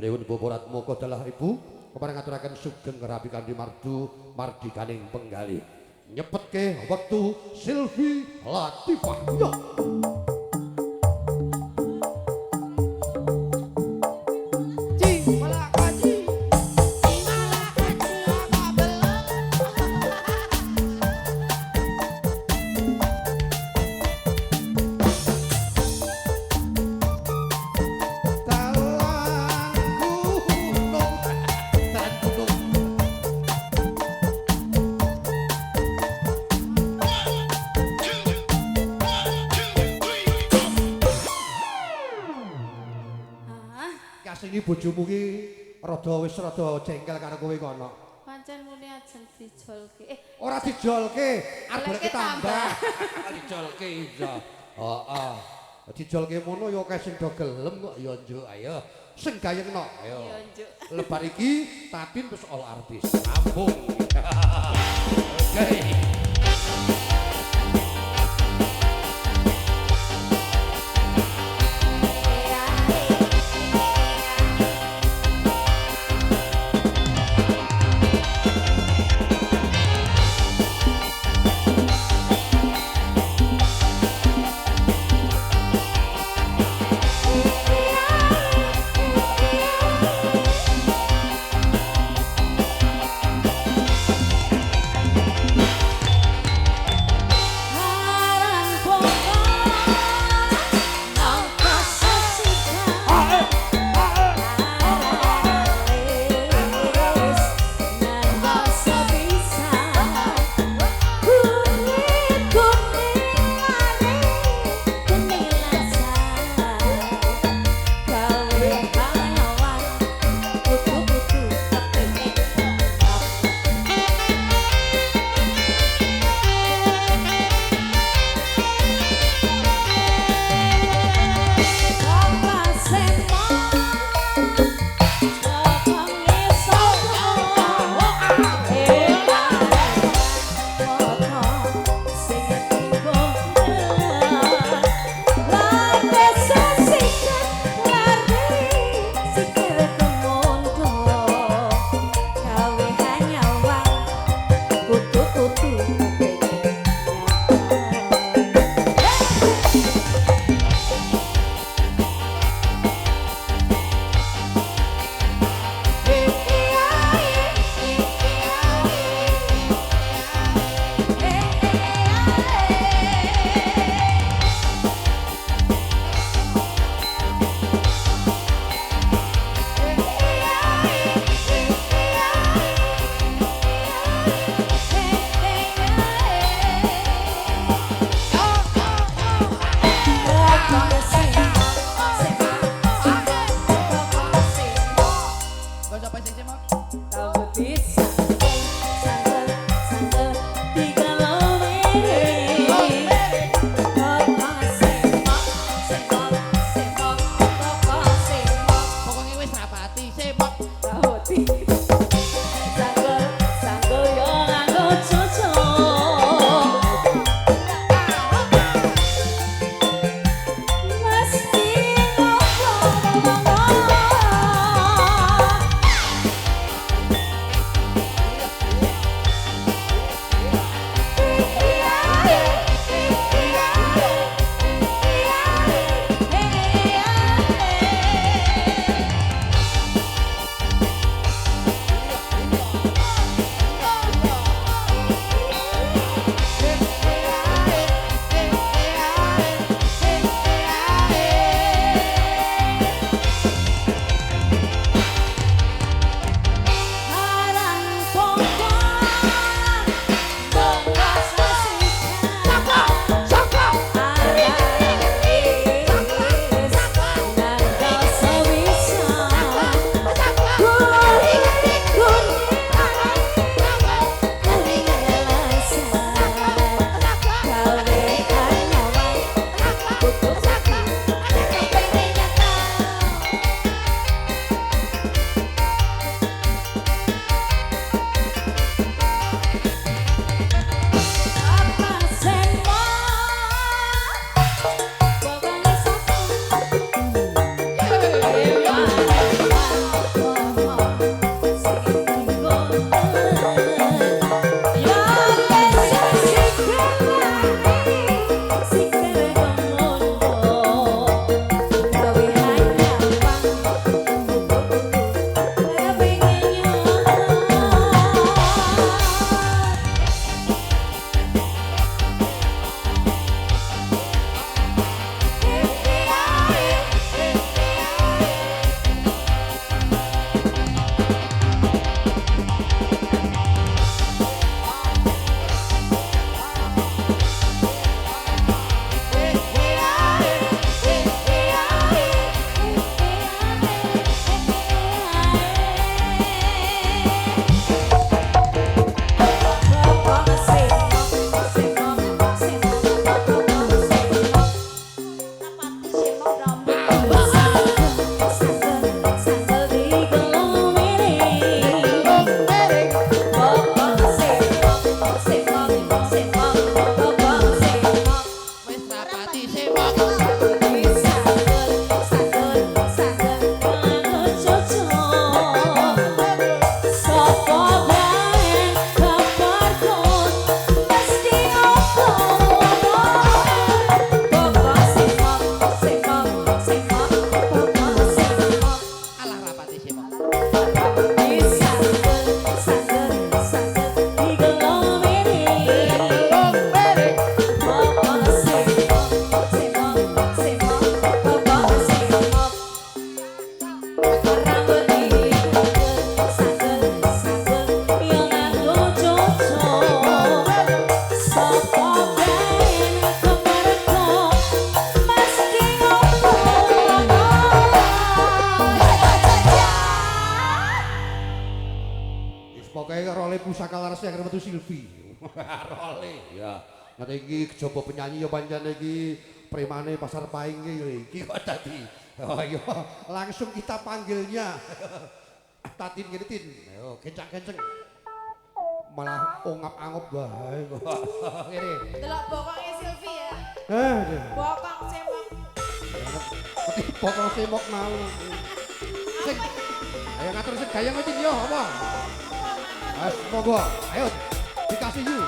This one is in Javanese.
Pripun boborat moko dalah ibu kepareng ngaturaken sugeng rabi kanthi mardikaning penggalih. Nyepetke wektu Silvi Latifah. Yo. Ini bojomu ki wis rada jengkel karo kowe kono. Pancen muni ajeng dijolke. Ora dijolke, arep tambah. Dijolke iya. Heeh. Dijolke mono ya akeh sing do gelem kok ya njuk ayo. Sing gayengno ayo. Ya njuk. Lebar iki Tatin terus all artis. Rampung. Oke. Pokoknya role pusaka laras yang metu Silvi. Role ya. Nanti iki kejaba penyanyi ya pancen iki premane pasar paing iki kok tadi. Oh iya, langsung kita panggilnya. Tatin gini tin. Ayo kencang-kencang. Malah ongap-angop bae kok. Ngene. Delok bokongnya Silvi ya. Bokong semok. Pokok semok mau. Sing. Ayo ngatur sing gaya ngerti yo apa? Monggo. Ayo dikasih you.